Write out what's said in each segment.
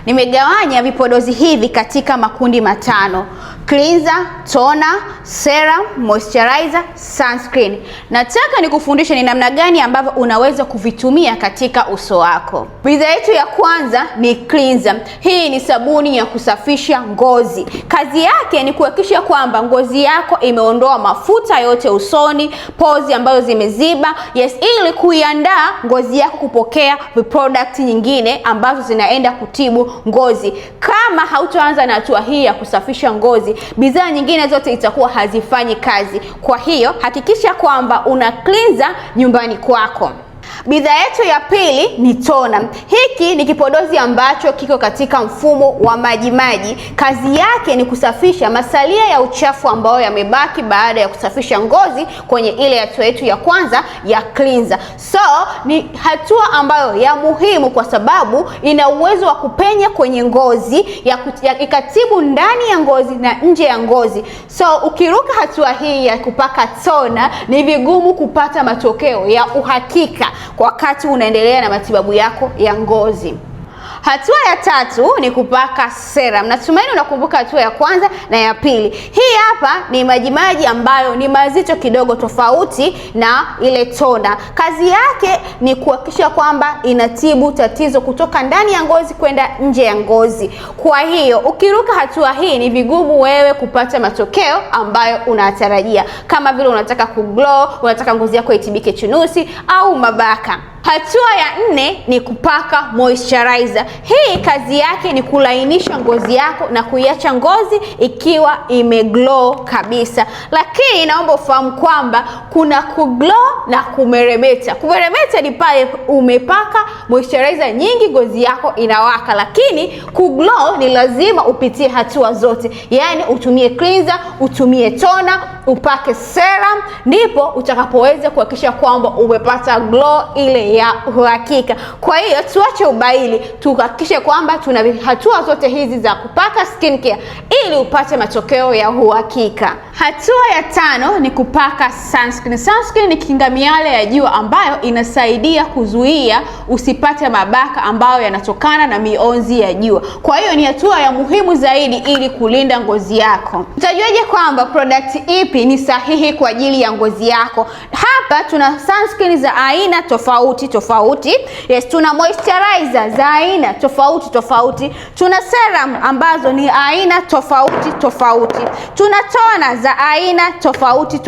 Nimegawanya vipodozi hivi katika makundi matano: cleanser, toner, serum, moisturizer, sunscreen. Nataka nikufundishe ni namna gani ambavyo unaweza kuvitumia katika uso wako. Bidhaa yetu ya kwanza ni cleanser. Hii ni sabuni ya kusafisha ngozi. Kazi yake ni kuhakikisha kwamba ngozi yako imeondoa mafuta yote usoni, pozi ambazo zimeziba, ili kuiandaa ngozi yako kupokea product nyingine ambazo zinaenda kutibu ngozi. Kama hautaanza na hatua hii ya kusafisha ngozi, bidhaa nyingine zote itakuwa hazifanyi kazi. Kwa hiyo hakikisha kwamba una cleanser nyumbani kwako. Bidhaa yetu ya pili ni toner. Hiki ni kipodozi ambacho kiko katika mfumo wa maji. Kazi yake ni kusafisha masalia ya uchafu ambayo yamebaki baada ya kusafisha ngozi kwenye ile hatua yetu ya kwanza ya cleanser. So ni hatua ambayo ya muhimu kwa sababu ina uwezo wa kupenya kwenye ngozi ikatibu ndani ya ngozi na nje ya ngozi. So ukiruka hatua hii ya kupaka toner, ni vigumu kupata matokeo ya uhakika wakati unaendelea na matibabu yako ya ngozi. Hatua ya tatu ni kupaka serum. Natumaini unakumbuka hatua ya kwanza na ya pili. Hii hapa ni maji ambayo ni mazito kidogo, tofauti na ile toner. Kazi yake ni kuhakikisha kwamba inatibu tatizo kutoka ndani ya ngozi kwenda nje ya ngozi. Kwa hiyo ukiruka hatua hii ni vigumu wewe kupata matokeo ambayo unatarajia, kama vile unataka kuglow, unataka ngozi yako itibike chunusi au mabaka. Hatua ya 4 ni kupaka moisturizer. Hii kazi yake ni kulainisha ngozi yako na kuiacha ngozi ikiwa imeglow kabisa. Lakini naomba ufahamu kwamba kuna kuglow na kumeremeta. Kumeremeta ni pale umepaka moisturizer nyingi ngozi yako inawaka, lakini kuglow ni lazima upitie hatua zote. Yaani utumie cleanser, utumie toner, upake serum, ndipo utakapoweza kuhakikisha kwamba umepata glow ile ya uhakika. Kwa hiyo tuache ubaili, tuhakikishe kwamba tuna hatua zote hizi za kupaka skincare ili upate matokeo ya uhakika. Hatua ya 5 ni kupaka sunscreen. Sunscreen ni kinga miale ya jua ambayo inasaidia kuzuia usipate mabaka ambayo yanatokana na mionzi ya jua. Kwa hiyo ni hatua ya muhimu zaidi ili kulinda ngozi yako. Utajuaje kwamba product ipi ni sahihi kwa ajili ya ngozi yako? Hapa tuna sunscreen za aina tofauti. Tuna moisturizer za aina tofauti. Tuna serum ambazo ni aina tofauti. Tuna toner za aina tofauti.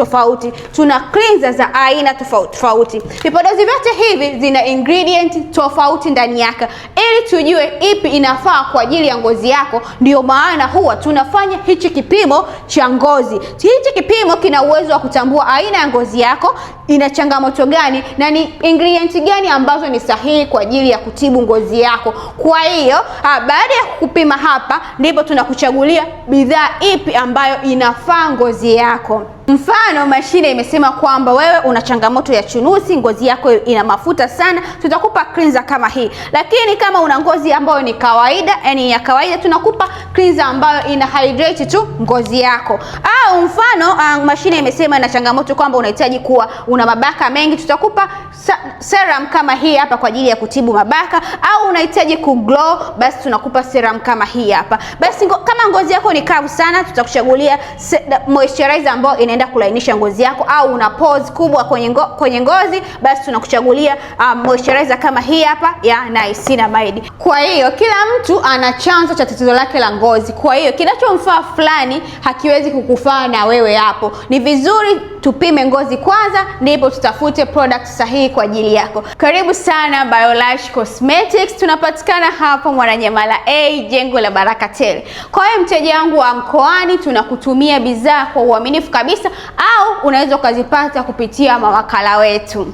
Tuna cleanser za aina tofauti. Vipodozi vyote hivi zina ingredient tofauti ndani yake. Ili tujue ipi inafaa kwa ajili ya ngozi yako, ndio maana huwa tunafanya hichi kipimo cha ngozi. Hichi kipimo kina uwezo wa kutambua aina ya ngozi yako, ina changamoto gani na ni ingredient gani ambazo ni sahihi kwa ajili ya kutibu ngozi yako. Kwa hiyo baada ya kupima hapa, ndipo tunakuchagulia bidhaa ipi ambayo inafaa ngozi yako. Mfano, mashine imesema kwamba wewe una changamoto ya chunusi, ngozi yako ina mafuta sana, tutakupa cleanser kama hii. Lakini kama una ngozi ambayo ni kawaida, yani ya kawaida, tunakupa cleanser ambayo ina hydrate tu ngozi yako. Au mfano, mashine imesema ina changamoto kwamba unahitaji kuwa una mabaka mengi, tutakupa serum kama hii hapa kwa ajili ya kutibu mabaka. Au unahitaji kuglow, basi tunakupa serum kama hii hapa. Basi kama ngozi yako ni kavu sana, tutakuchagulia moisturizer ambayo inaenda kulainisha ngozi yako. Au una pores kubwa kwenye ngozi, basi tunakuchagulia moisturizer kama hii hapa ya niacinamide. Kwa hiyo kila mtu ana chanzo cha tatizo lake la ngozi. Kwa hiyo kinachomfaa fulani hakiwezi kukufaa na wewe hapo. Ni vizuri tupime ngozi kwanza, ndipo tutafute product sahihi kwa ajili yako. Karibu sana BioLush Cosmetics. Tunapatikana hapa Mwananyamala A, jengo la Baraka Tele. Kwa hiyo mteja wangu wa mkoani, tunakutumia bidhaa kwa uaminifu kabisa, au unaweza ukazipata kupitia mawakala wetu.